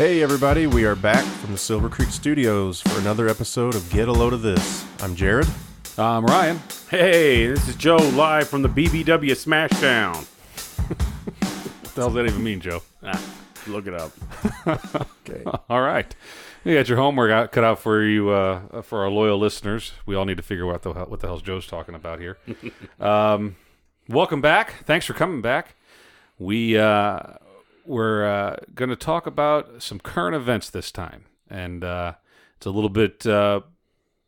Hey everybody, we are back from the Silver Creek Studios for another episode of Get a Load of This. I'm Jared. I'm Ryan. Hey, this is Joe live from the BBW Smashdown. What the hell does that even mean, Joe? Look it up. Okay. All right. You got your homework cut out for you, for our loyal listeners. We all need to figure out what the hell's Joe's talking about here. Welcome back. Thanks for coming back. We're going to talk about some current events this time. And it's a little bit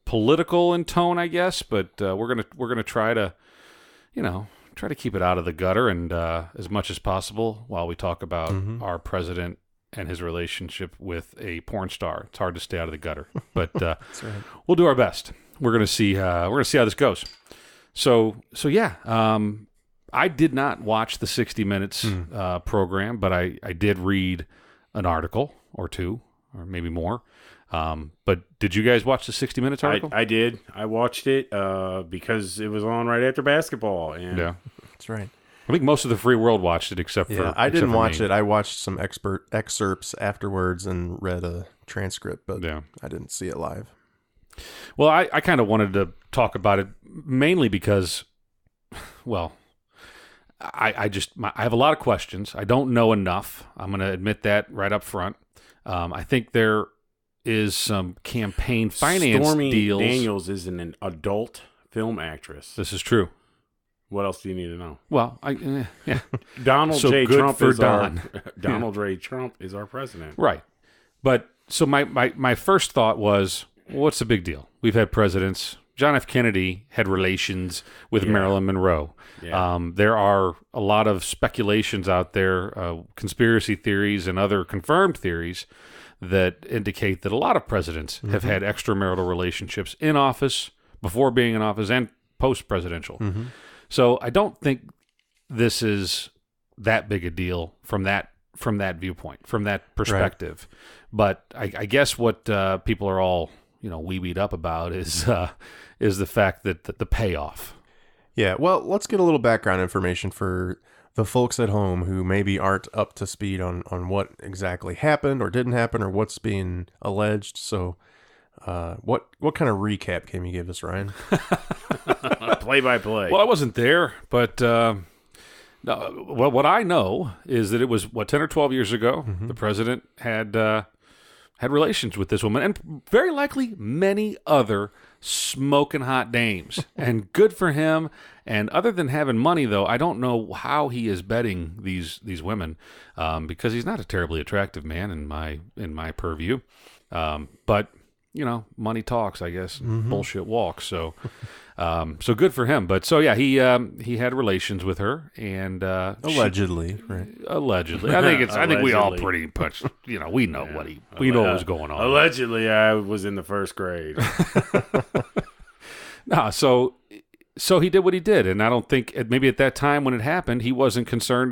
political in tone, I guess, but we're gonna try to keep it out of the gutter and as much as possible while we talk about our president and his relationship with a porn star. It's hard to stay out of the gutter, but That's right. we'll do our best. We're gonna see how this goes. So yeah. I did not watch the 60 Minutes program, but I did read an article or two, or maybe more. But did you guys watch the 60 Minutes article? I did. I watched it because it was on right after basketball. And Yeah. That's right. I think most of the free world watched it except for I didn't watch me. it. I watched some excerpts afterwards and read a transcript, but Yeah. I didn't see it live. Well, I kind of wanted to talk about it mainly because, well, I have a lot of questions. I don't know enough. I'm going to admit that right up front. I think there is some campaign finance Stormy deals. Daniels is an adult film actress. This is true. What else do you need to know? Well, yeah. Donald So J. good Trump for is Don. Donald J. Trump is our president. Right. But so my first thought was, well, what's the big deal? We've had presidents. John F. Kennedy had relations with Marilyn Monroe. Yeah. There are a lot of speculations out there, conspiracy theories and other confirmed theories that indicate that a lot of presidents have had extramarital relationships in office, before being in office, and post-presidential. So I don't think this is that big a deal from that viewpoint, from that perspective. Right. But I guess what people are all wee-weed up about is the fact that the payoff. Yeah, well, let's get a little background information for the folks at home who maybe aren't up to speed on what exactly happened or didn't happen or what's being alleged. So what kind of recap can you give us, Ryan? Play by play. Well, I wasn't there, but what I know is that it was 10 or 12 years ago. The president had relations with this woman, and very likely many other smoking hot dames. And good for him. And other than having money, though, I don't know how he is betting these women, because he's not a terribly attractive man in my purview. But money talks, I guess. Bullshit walks. So good for him. But so yeah, he had relations with her, and Allegedly, right? Allegedly, I think we all pretty much we know we know what was going on. Allegedly, I was in the first grade. Nah, so he did what he did, and I don't think maybe at that time when it happened, he wasn't considering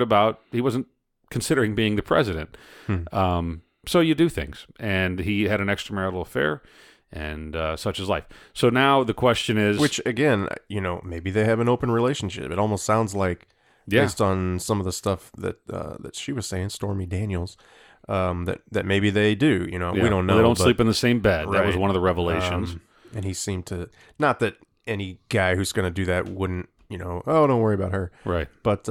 being the president. So you do things, and he had an extramarital affair, and such is life. So now the question is, Which again, maybe they have an open relationship. It almost sounds like, based on some of the stuff that she was saying, Stormy Daniels, that maybe they do. We don't know. They don't sleep in the same bed. That was one of the revelations. And he seemed to, not that any guy who's going to do that wouldn't, oh, don't worry about her. Right. But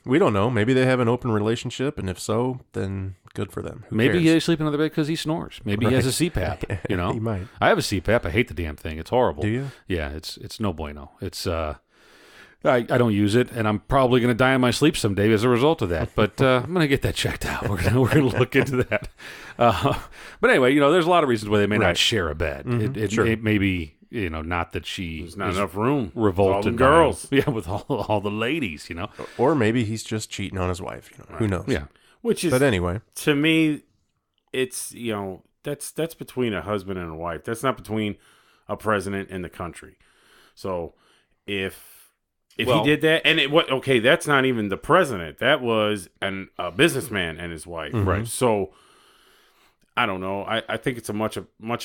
we don't know. Maybe they have an open relationship, and if so, then good for them. Who Maybe cares? he's sleeping in the bed because he snores. Maybe he has a CPAP. He might. I have a CPAP. I hate the damn thing. It's horrible. Do you? Yeah, it's no bueno. It's I don't use it, and I'm probably going to die in my sleep someday as a result of that. But I'm going to get that checked out. We're going to look into that. But anyway, there's a lot of reasons why they may not share a bed. It may be, not that There's not enough room. Revolted all the girls. with all the ladies. Or maybe he's just cheating on his wife. Who knows? Yeah. Which is, But anyway, to me, it's that's between a husband and a wife. That's not between a president and the country. So if he did that, and that's not even the president. That was a businessman and his wife, right? So I don't know. I think it's a much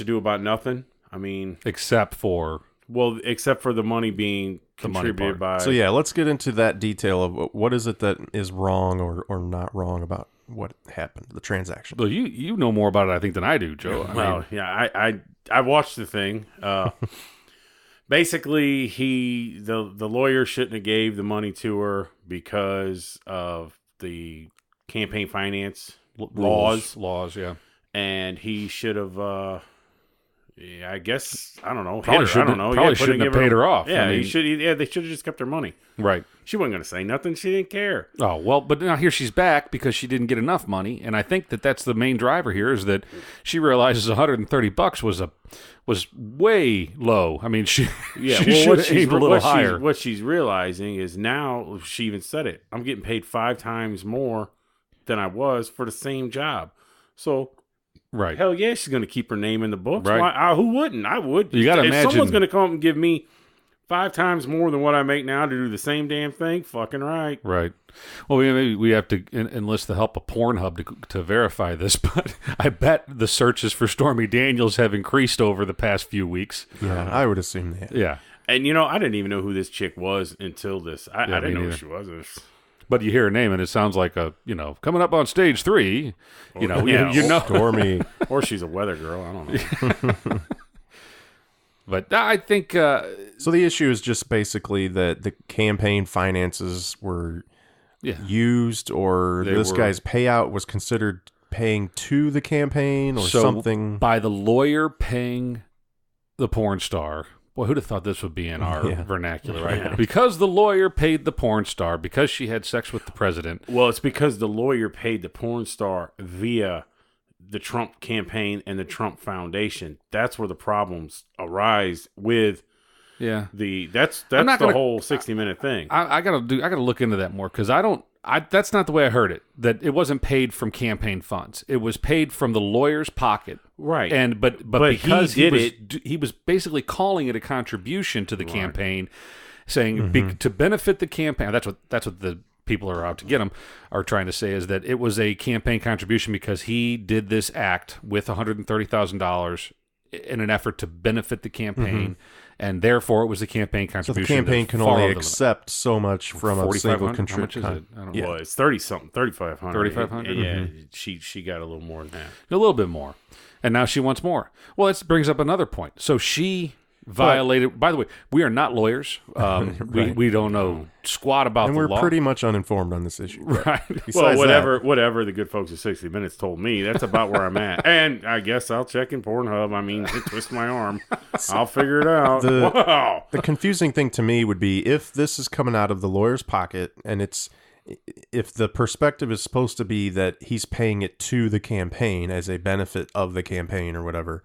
ado about nothing. I mean, except for the money being contributed by. So yeah, let's get into that detail of what is it that is wrong or not wrong about what happened, the transaction. Well, you know more about it, I think, than I do, Joe. I watched the thing. Basically, the lawyer shouldn't have gave the money to her because of the campaign finance laws, yeah. And he should have, I guess, I don't know. Probably shouldn't have paid her off. Yeah, they should have just kept her money. Right. She wasn't going to say nothing. She didn't care. Oh, well, but now here she's back because she didn't get enough money, and I think that's the main driver here is that she realizes $130 was way low. I mean, she should have aimed a little higher. What she's realizing is now, she even said it, I'm getting paid 5 times more than I was for the same job. So, right. Hell yeah, she's going to keep her name in the books. Right. Who wouldn't? I would. You got to imagine. If someone's going to come up and give me 5 times more than what I make now to do the same damn thing, fucking right. Right. Well, maybe we have to enlist the help of Pornhub to verify this, but I bet the searches for Stormy Daniels have increased over the past few weeks. Yeah, I would assume that. Yeah. And, I didn't even know who this chick was until this. I didn't know who she was. But you hear her name, and it sounds like coming up on stage 3, you know. Stormy. Or she's a weather girl. I don't know. But I think... so the issue is just basically that the campaign finances were used, or this guy's payout was considered paying to the campaign, or something. By the lawyer paying the porn star... Boy, who'd have thought this would be in our vernacular, right? Yeah. Because the lawyer paid the porn star, because she had sex with the president. Well, it's because the lawyer paid the porn star via the Trump campaign and the Trump Foundation. That's where the problems arise with that's the whole 60-minute thing. I gotta look into that more, because that's not the way I heard it. That it wasn't paid from campaign funds. It was paid from the lawyer's pocket. Right. And but because he was basically calling it a contribution to the campaign, saying to benefit the campaign. That's what the people are out to get him are trying to say, is that it was a campaign contribution because he did this act with $130,000 in an effort to benefit the campaign. And therefore, it was a campaign contribution. So the campaign can only accept so much from a single contributor. How much is it? I don't know. Well, it's 30-something, 3,500. 3,500. Yeah, she got a little more than that. A little bit more, and now she wants more. Well, that brings up another point. So she violated. By the way, we are not lawyers. Right. We don't know squat about and the we're law. Pretty much uninformed on this issue. Right. Well, whatever the good folks at 60 Minutes told me, that's about where I'm at. And I guess I'll check in Pornhub. I mean, twist my arm. I'll figure it out. The confusing thing to me would be if this is coming out of the lawyer's pocket, and if the perspective is supposed to be that he's paying it to the campaign as a benefit of the campaign or whatever,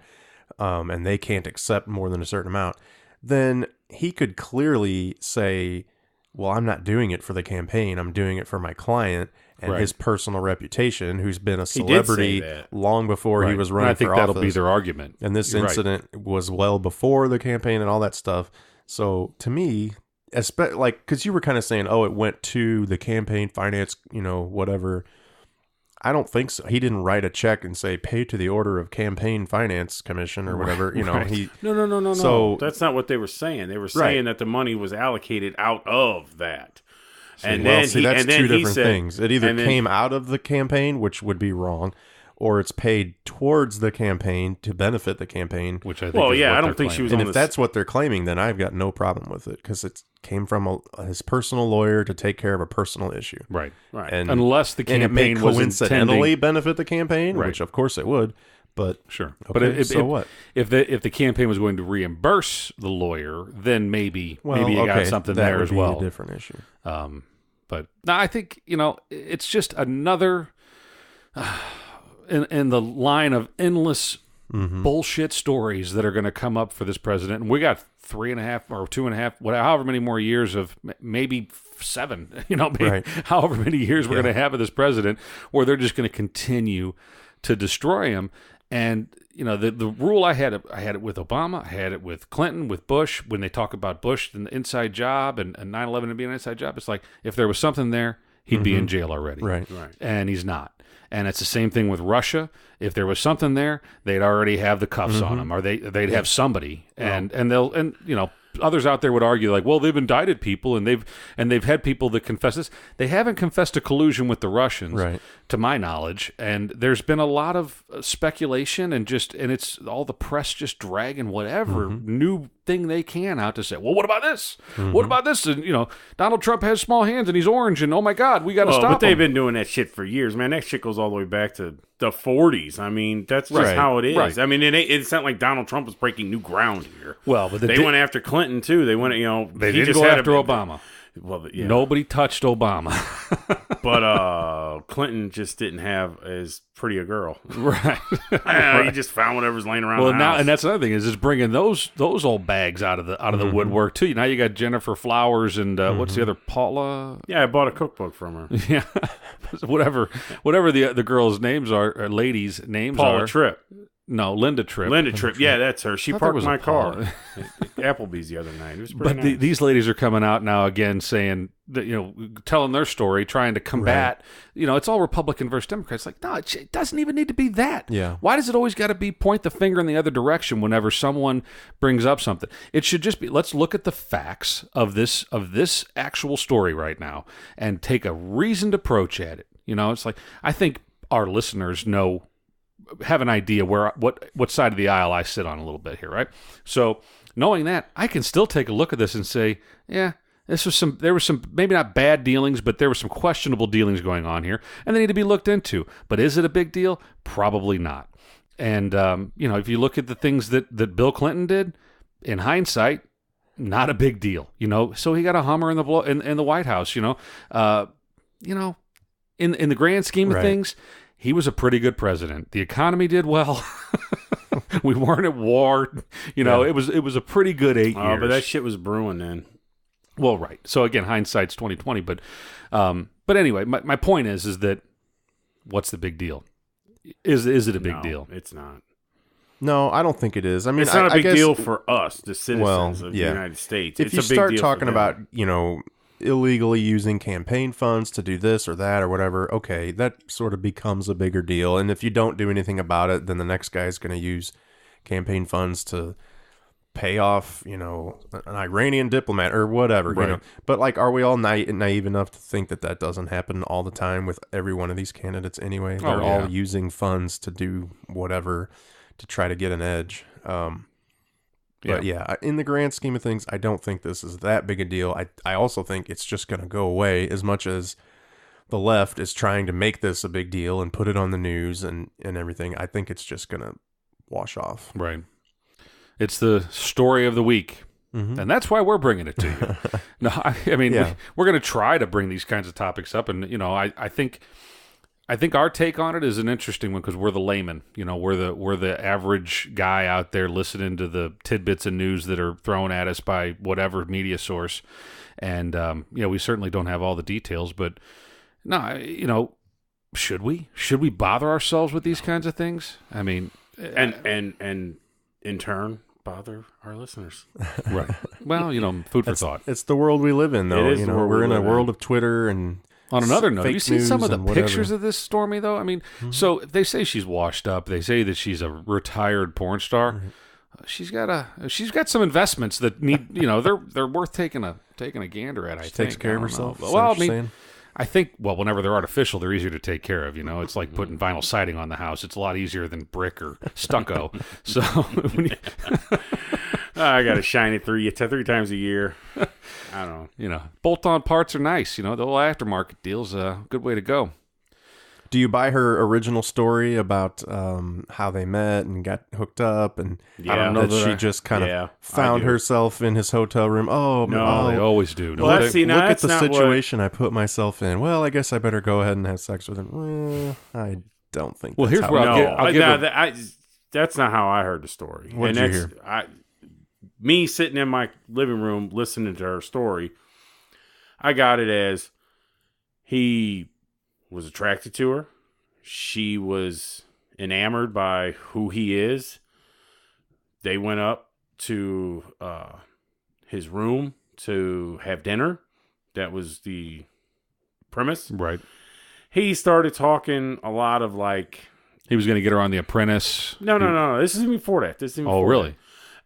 and they can't accept more than a certain amount, then he could clearly say, well, I'm not doing it for the campaign. I'm doing it for my client and his personal reputation, who's been a celebrity long before he was running for office. I think that'll be their argument. And this incident was well before the campaign and all that stuff. So to me, because you were kind of saying, oh, it went to the campaign finance, whatever. I don't think so. He didn't write a check and say, pay to the order of Campaign Finance Commission or whatever. No. So that's not what they were saying. They were saying that the money was allocated out of that. And that's two different things. It either came out of the campaign, which would be wrong, or it's paid towards the campaign to benefit the campaign. Which I think I don't think she was. And if that's what they're claiming, then I've got no problem with it, because it came from his personal lawyer to take care of a personal issue. Right. And unless the campaign and it may was coincidentally benefit the campaign, which of course it would. But sure. Okay, but so what? If the campaign was going to reimburse the lawyer, then maybe you got something that there would as be well. A different issue. But no, I think it's just another in the line of endless bullshit stories that are going to come up for this president. And we got 3.5 or 2.5, however many more years of maybe 7, however many years we're going to have of this president, where they're just going to continue to destroy him. And the rule I had it with Obama, I had it with Clinton, with Bush. When they talk about Bush and the inside job and 9/11 being an inside job, it's like if there was something there, he'd be in jail already. Right. And he's not. And it's the same thing with Russia. If there was something there, they'd already have the cuffs on him, or they'd have somebody, and others out there would argue like, well, they've indicted people and they've had people that confess this. They haven't confessed to collusion with the Russians, Right. to my knowledge. And there's been a lot of speculation and it's all the press just dragging whatever new thing they can out to say, well, what about this? What about this? And Donald Trump has small hands and he's orange and oh my God, we got to stop but they've him. been doing that shit for years, man. That shit goes all the way back to the 40s. I mean, that's just Right. how it is. Right. I mean, it's not like Donald Trump was breaking new ground here. Well, but they went after Clinton too. They went, they he didn't just go had after Obama. Well, yeah. Nobody touched Obama. But Clinton just didn't have as pretty a girl. Right. He just found whatever's laying around. Well, the now, house. and that's another thing is bringing those old bags out of the woodwork too. Now you got Jennifer Flowers and what's the other, Paula? Yeah, I bought a cookbook from her. Yeah, whatever the girls' names are, or ladies' names Paula are. Tripp. No, Linda Tripp. Linda Tripp. Yeah, that's her. She I thought it parked was my a car Paula. at Applebee's the other night. It was pretty But nice. these ladies are coming out now again saying that, telling their story, trying to combat, it's all Republican versus Democrat. It's like, no, it doesn't even need to be that. Yeah. Why does it always got to be point the finger in the other direction whenever someone brings up something? It should just be, let's look at the facts of this actual story right now and take a reasoned approach at it. It's like, I think our listeners have an idea what side of the aisle I sit on a little bit here, right? So knowing that, I can still take a look at this and say, yeah, there was some maybe not bad dealings, but there were some questionable dealings going on here, and they need to be looked into. But is it a big deal? Probably not. And if you look at the things that Bill Clinton did, in hindsight, not a big deal. So he got a Hummer in the White House. In the grand scheme of things, he was a pretty good president. The economy did well. We weren't at war. It was a pretty good 8 years. But that shit was brewing then. Well, right. So again, hindsight's 20/20. But anyway, my point is that what's the big deal? Is it a big deal? It's not. No, I don't think it is. I mean, It's not I a big guess, deal for us, the citizens of the yeah. United States. If It's you a big start deal for talking them. about, illegally using campaign funds to do this or that or whatever, okay, that sort of becomes a bigger deal. And if you don't do anything about it, then the next guy's going to use campaign funds to pay off, an Iranian diplomat or whatever, Right. But are we all naive enough to think that doesn't happen all the time with every one of these candidates anyway? They're all using funds to do whatever to try to get an edge. But yeah, in the grand scheme of things, I don't think this is that big a deal. I also think it's just going to go away, as much as the left is trying to make this a big deal and put it on the news and everything. I think it's just going to wash off. Right. It's the story of the week. And that's why we're bringing it to you. No, I mean, we're going to try to bring these kinds of topics up. And, I think our take on it is an interesting one because we're the layman. We're the average guy out there listening to the tidbits of news that are thrown at us by whatever media source, and we certainly don't have all the details. But no, should we bother ourselves with these kinds of things? I mean, and in turn bother our listeners. Right. Well, food for thought. It's the world we live in, though. It is the world we're we in a live world in. of Twitter and. On another note, have fake you seen some of news the and whatever. pictures of this Stormy, though? I mean, so they say she's washed up. They say that she's a retired porn star. She's got some investments that need, they're worth taking a gander at. I think Takes care I of don't herself. know. Is that Well, what I mean, you're saying? I think, whenever they're artificial, they're easier to take care of. It's like putting vinyl siding on the house. It's a lot easier than brick or stucco. So when I got to shine it three times a year. I don't know. Bolt-on parts are nice. The little aftermarket deal's a good way to go. Do you buy her original story about how they met and got hooked up, and I don't that she just kind of found herself in his hotel room? Oh, No, They always do. Well, Don't they? look at the situation I put myself in. Well, I guess I better go ahead and have sex with him. Well, I don't think. Well, that's here's how where it I'll goes. give that's not how I heard the story. What did you hear? Me sitting in my living room listening to her story, I got it as he was attracted to her. She was enamored by who he is. They went up to his room to have dinner. That was the premise. Right. He started talking a lot of He was going to get her on The Apprentice. No. This is before that. Oh, really?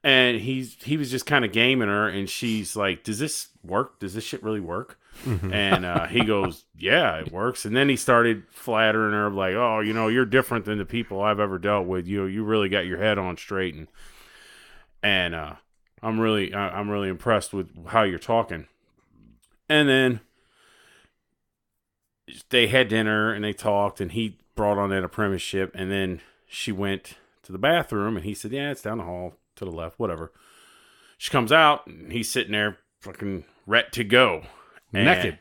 And he was just kind of gaming her, and she's like, "Does this work? Does this shit really work?" Mm-hmm. And he goes, "Yeah, it works." And then he started flattering her, like, "Oh, you're different than the people I've ever dealt with. You really got your head on straight, and I'm really impressed with how you're talking." And then they had dinner and they talked, and he brought on that apprenticeship, and then she went to the bathroom, and he said, "Yeah, it's down the hall to the left, whatever." She comes out, and he's sitting there fucking ready to go. Naked.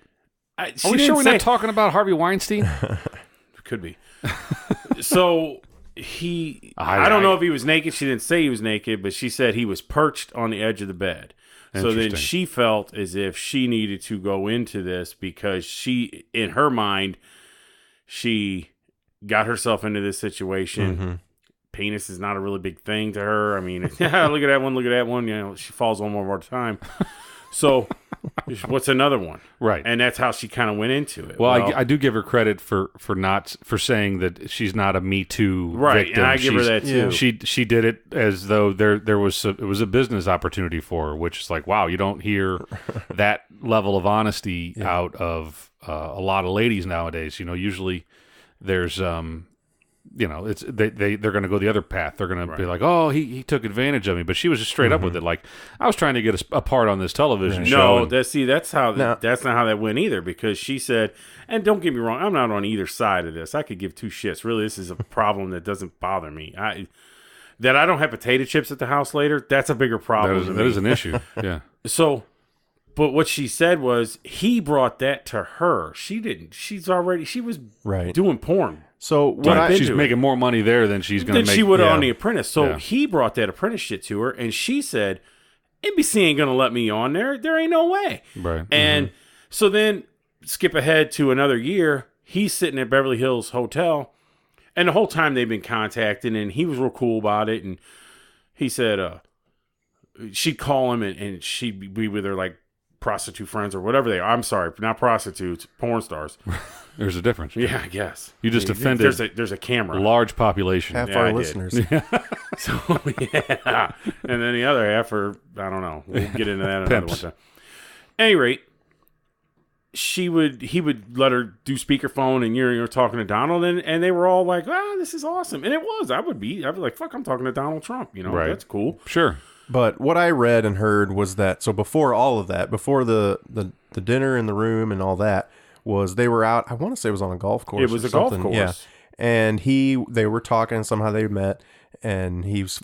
Are we sure we're not talking about Harvey Weinstein? Could be. So I don't know if he was naked. She didn't say he was naked, but she said he was perched on the edge of the bed. So then she felt as if she needed to go into this because she, in her mind, she got herself into this situation. Mm-hmm. Penis is not a really big thing to her. I mean, look at that one, look at that one. She falls on one more time. So what's another one? Right. And that's how she kind of went into it. Well, I do give her credit for saying that she's not a Me Too victim. And I give her that too. She did it as though it was a business opportunity for her, which is like, wow, you don't hear that level of honesty out of a lot of ladies nowadays. Usually there's it's they're going to go the other path. They're going to be like, "Oh, he took advantage of me," but she was just straight up with it. Like, I was trying to get a part on this television show. No, that's not how that went either. Because she said, and don't get me wrong, I'm not on either side of this. I could give two shits. Really, this is a problem that doesn't bother me. That I don't have potato chips at the house later. That's a bigger problem. That is an issue. Yeah. So, but what she said was he brought that to her. She didn't. She was doing porn. So she's making more money there than she's going to make. She would have on The Apprentice. So he brought that apprentice shit to her, and she said, "NBC ain't going to let me on there. There ain't no way." Right. And so then skip ahead to another year. He's sitting at Beverly Hills Hotel, and the whole time they've been contacting, and he was real cool about it. And he said she'd call him, and she'd be with her like prostitute friends or whatever they are. I'm sorry, not prostitutes, porn stars. There's a difference. Yeah, I guess. You just offended there's a camera. Large population. Half our listeners. So, yeah. And then the other half are, I don't know. We'll get into that another one time. At any rate, he would let her do speakerphone, and you're talking to Donald, and they were all like, this is awesome. And it was. I'd be like, fuck, I'm talking to Donald Trump. Right. That's cool. Sure. But what I read and heard was that, so before all of that, before the dinner in the room and all that, was they were out, I want to say it was on a golf course. It was a golf course. Yeah. And they were talking, somehow they met, and he was,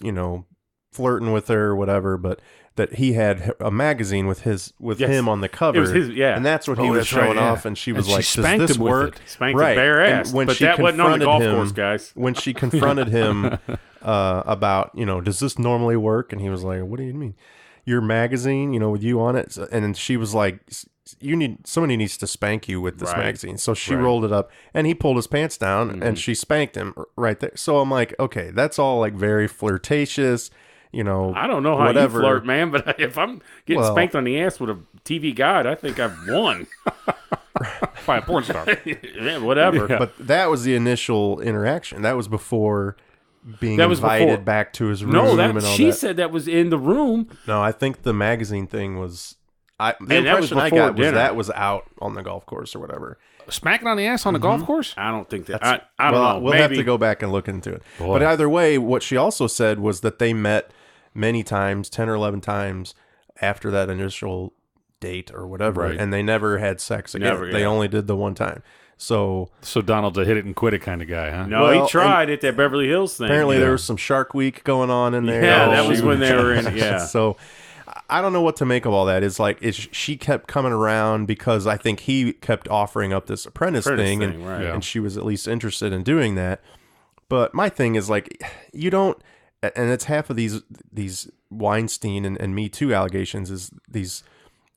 flirting with her or whatever, but that he had a magazine with him on the cover. It was his, yeah. And that's what he was showing off, and she was like, "Does this work?" Spanked his bare ass. But that wasn't on the golf course, guys. When she confronted him about, does this normally work? And he was like, "What do you mean? Your magazine, with you on it?" And then she was like, somebody needs to spank you with this magazine. So she rolled it up, and he pulled his pants down, and she spanked him right there. So I'm like, okay, that's all like very flirtatious. I don't know how you flirt, man, but if I'm getting spanked on the ass with a TV guide, I think I've won. By a porn star. Yeah, whatever. Yeah. But that was the initial interaction. That was before being invited back to his room. No, she said that was in the room. No, I think the magazine thing was... the impression I got was that was out on the golf course or whatever. Smacking on the ass on the golf course? I don't think that. I don't know. We'll have to go back and look into it. Boy. But either way, what she also said was that they met many times, 10 or 11 times after that initial date or whatever, and they never had sex again. They only did the one time. So Donald's a hit it and quit it kind of guy, huh? No, he tried at that Beverly Hills thing. Apparently there was some Shark Week going on in there. Yeah, that was when they were in. Yeah. So I don't know what to make of all that. She kept coming around because I think he kept offering up this apprentice thing, and she was at least interested in doing that. But my thing is like, you don't, and it's half of these Weinstein and Me Too allegations is these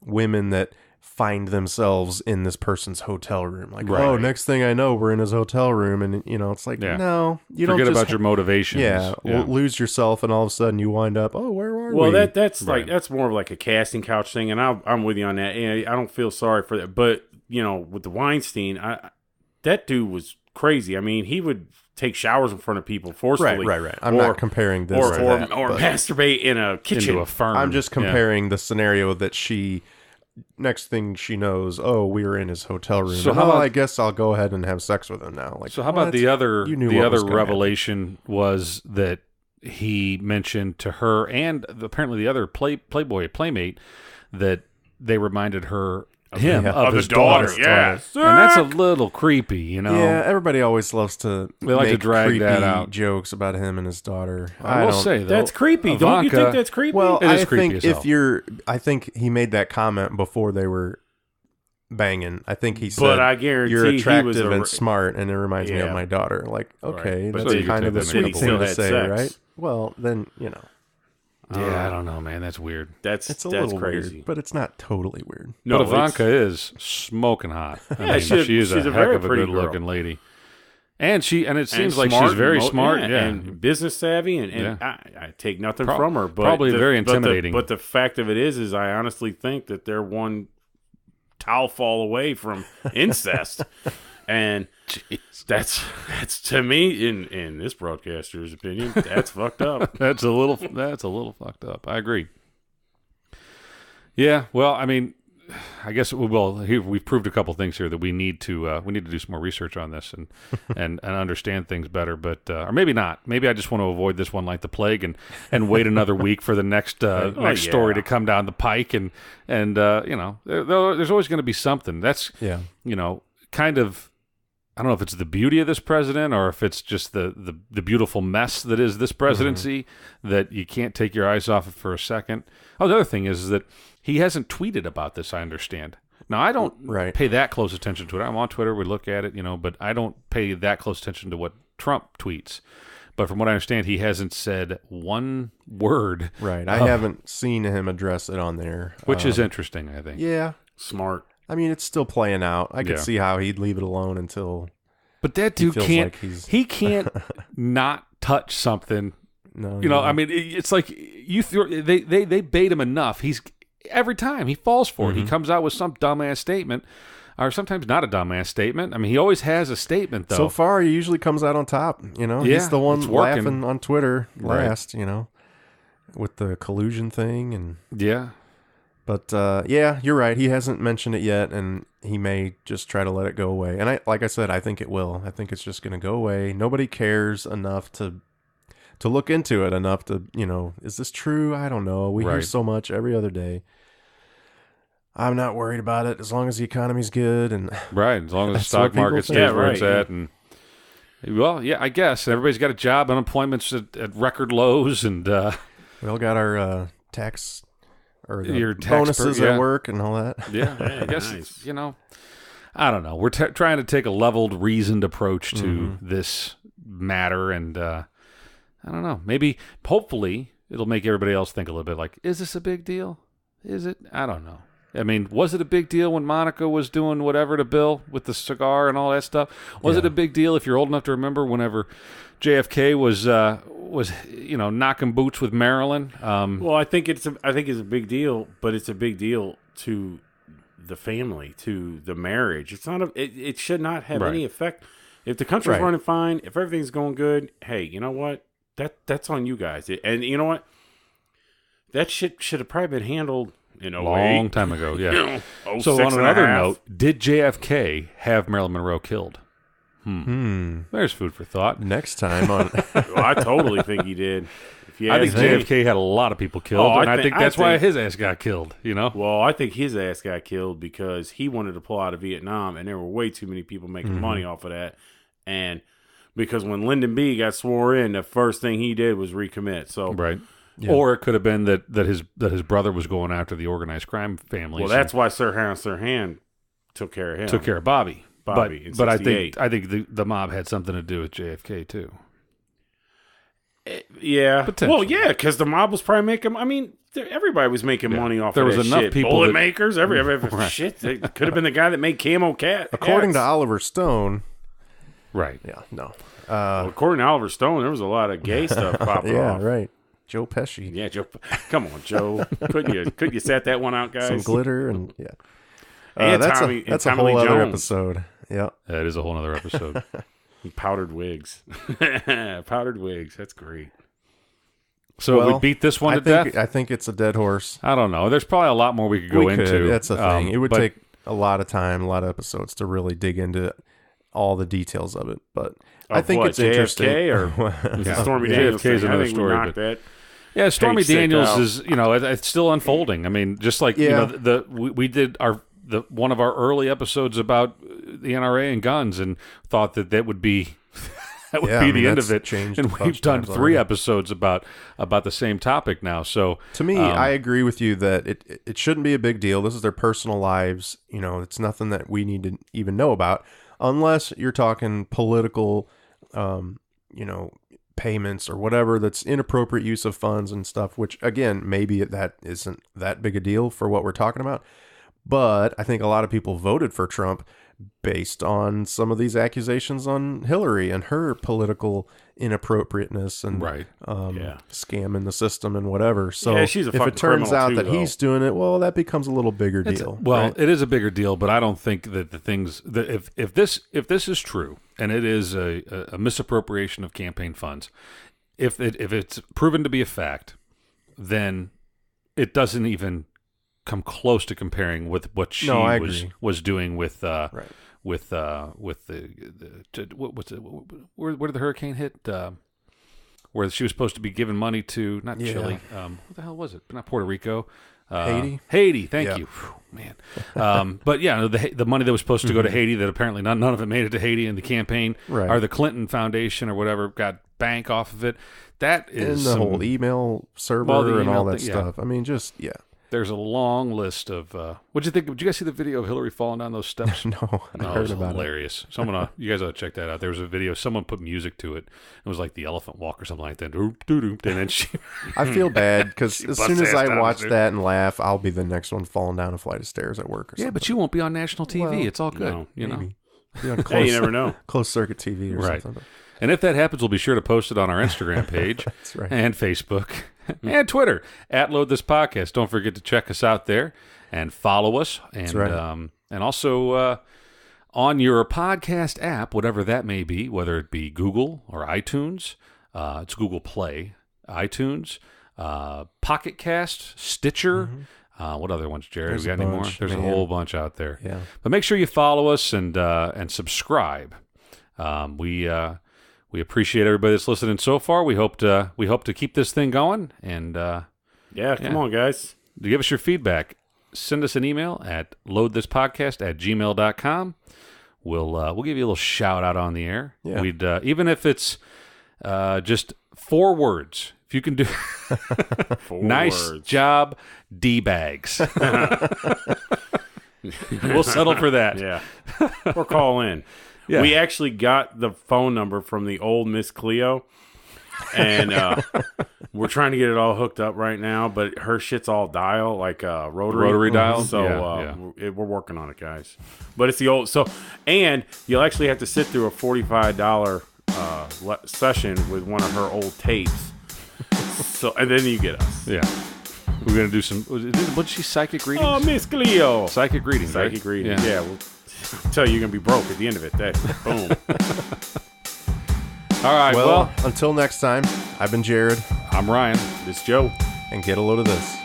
women that find themselves in this person's hotel room. Like, oh, next thing I know, we're in his hotel room. And, it's like, no, you don't forget about your motivations. Yeah, lose yourself, and all of a sudden you wind up, oh, where are we? Well, that's more of like a casting couch thing, and I'm with you on that. And I don't feel sorry for that. But, with the Weinstein, that dude was crazy. I mean, he would take showers in front of people forcefully. Right. I'm not comparing this to that, or masturbate in a kitchen. Into a firm. I'm just comparing the scenario that next thing she knows, we were in his hotel room. So I guess I'll go ahead and have sex with him now. Like, so how about the other revelation happen. Was that he mentioned to her and apparently the other Playboy playmate that they reminded her of his daughter. Yes. And that's a little creepy, Yeah, everybody always loves to like to drag creepy that out. jokes about him and his daughter. I will say, though, that's creepy. Ivanka, Don't you think that's creepy? Well, it is I creepy think as hell. I think he made that comment before they were banging. I think he said, but I guarantee you're attractive he was and smart, and it reminds me of Yeah. my daughter. Like, okay, Right. But that's so you kind could of a take that sweet into thing account. to Still say, had sex. right? Well, then, Yeah, I don't know, man. That's weird. That's it's a little crazy. weird, but it's not totally weird. No, but Ivanka is smoking hot. I mean, she's she's a heck very of a pretty good-looking girl. lady. And it seems like smart she's very and smart, and business savvy, and Yeah. I take nothing from her. But probably very intimidating. But the fact of it is I honestly think that they're one towel fall away from incest, and that's to me, in this broadcaster's opinion, that's fucked up. That's a little fucked up. I agree. Yeah, well, I mean, I guess we've proved a couple things here that we need to do some more research on this and understand things better. But or maybe not. Maybe I just want to avoid this one like the plague and wait another week for the next story to come down the pike and there's always going to be something. That's kind of. I don't know if it's the beauty of this president or if it's just the beautiful mess that is this presidency that you can't take your eyes off it for a second. Oh, the other thing is that he hasn't tweeted about this, I understand. Now, I don't pay that close attention to it. I'm on Twitter, we look at it, but I don't pay that close attention to what Trump tweets. But from what I understand, he hasn't said one word. Right. I haven't seen him address it on there. Which is interesting, I think. Yeah. Smart. I mean, it's still playing out. I could see how he'd leave it alone until. But that dude can't. Like he can't not touch something. No, I mean, it's like they bait him enough. Every time he falls for it. He comes out with some dumbass statement, or sometimes not a dumbass statement. I mean, he always has a statement though. So far, he usually comes out on top. He's the one laughing on Twitter last. With the collusion thing and yeah. But, you're right. He hasn't mentioned it yet, and he may just try to let it go away. And like I said, I think it will. I think it's just going to go away. Nobody cares enough to look into it enough to, is this true? I don't know. We hear so much every other day. I'm not worried about it as long as the economy's good. And right, as long as the stock market stays where it's at. And well, yeah, I guess. Everybody's got a job. Unemployment's at record lows. And we all got our tax... or your bonuses at work and all that. Yeah, I guess, nice. I don't know. We're trying to take a leveled, reasoned approach to this matter, and I don't know. Maybe, hopefully, it'll make everybody else think a little bit like, is this a big deal? Is it? I don't know. I mean, was it a big deal when Monica was doing whatever to Bill with the cigar and all that stuff? Was it a big deal, if you're old enough to remember, whenever JFK was knocking boots with Marilyn? Well, I think it's a big deal, but it's a big deal to the family, to the marriage. It's not it should not have any effect. If the country's running fine, if everything's going good, hey, you know what? That's on you guys. And you know what? That shit should have probably been handled in a long time ago. Yeah. So on another note, did JFK have Marilyn Monroe killed? There's food for thought. Next time on, well, I totally think he did. I think JFK had a lot of people killed, and I think that's why his ass got killed. Well, I think his ass got killed because he wanted to pull out of Vietnam, and there were way too many people making money off of that. And because when Lyndon B got swore in, the first thing he did was recommit. So right. Yeah. Or it could have been that his brother was going after the organized crime families. Well, that's why Sirhan took care of him. Took care of Bobby. But I think the mob had something to do with JFK too. Yeah. Well, yeah, because the mob was probably making. I mean, everybody was making money off. There of was enough shit. People. Bullet makers. Shit. It could have been the guy that made Camo Cat. According to Oliver Stone. Right. Yeah. No. According to Oliver Stone, there was a lot of gay stuff popping off. Yeah. Right. Joe Pesci. Yeah, Joe. Come on, Joe. Couldn't you set that one out, guys? Some glitter and and that's a whole other episode. Yeah, that is a whole other episode. Powdered wigs. Powdered wigs. That's great. So we beat this one to death? I think it's a dead horse. I don't know. There's probably a lot more we could go into. That's the thing. It would take a lot of time, a lot of episodes to really dig into all the details of it. But I think it's interesting. Or Stormy Daniels. JFK's another story. Yeah, Stormy Daniels is, it's still unfolding. I mean, just like, we did one of our early episodes about the NRA and guns and thought that would be the end of it. And we've done 3 episodes about the same topic now. So to me, I agree with you that it shouldn't be a big deal. This is their personal lives. It's nothing that we need to even know about unless you're talking political, payments or whatever that's inappropriate use of funds and stuff, which again, maybe that isn't that big a deal for what we're talking about. But I think a lot of people voted for Trump based on some of these accusations on Hillary and her political inappropriateness and scamming the system and whatever. So she's a if it turns out that he's doing it, well, that becomes a little bigger deal. It is a bigger deal, but I don't think that the things that if this is true and it is a misappropriation of campaign funds, if it's proven to be a fact, then it doesn't even come close to comparing with what she was doing with where did the hurricane hit? Where she was supposed to be giving money to Chile. What the hell was it? Not Puerto Rico. Haiti. Thank you, man. But the money that was supposed to go to Haiti that apparently none of it made it to Haiti in the campaign, or the Clinton Foundation or whatever got bank off of it. That is and the whole email server and all that stuff. I mean, There's a long list of. What'd you think? Did you guys see the video of Hillary falling down those steps? No, I heard about hilarious. Someone, you guys ought to check that out. There was a video. Someone put music to it. It was like the elephant walk or something like that. And then she. I feel bad because as soon as I watch that and laugh, I'll be the next one falling down a flight of stairs at work or something. Yeah, but you won't be on national TV. Well, it's all good. No, you know. You never know. Closed circuit TV or something. And if that happens, we'll be sure to post it on our Instagram page and Facebook and Twitter at Load This Podcast. Don't forget to check us out there and follow us. And and also on your podcast app, whatever that may be, whether it be Google or iTunes, it's Google Play, iTunes, Pocket Cast, Stitcher. What other ones, Jared? We got any more? There's a whole bunch out there. Yeah. But make sure you follow us and subscribe. We appreciate everybody that's listening so far. We hope to keep this thing going. And come on, guys. To give us your feedback, send us an email at loadthispodcast@gmail.com. We'll give you a little shout out on the air. Yeah. We'd even if it's just 4 words. If you can do nice words. Job, D-bags. We'll settle for that. Yeah. Or call in. Yeah. We actually got the phone number from the old Miss Cleo, and we're trying to get it all hooked up right now, but her shit's all dial, like rotary dial. So we're working on it, guys. But it's the old, and you'll actually have to sit through a $45 session with one of her old tapes. And then you get us. Yeah. We're going to do some, what's she, psychic readings? Oh, Miss Cleo. Psychic readings, Psychic readings, yeah. We'll tell you you're going to be broke at the end of it. Boom. All right, well, until next time, I've been Jared. I'm Ryan. This is Joe. And get a load of this.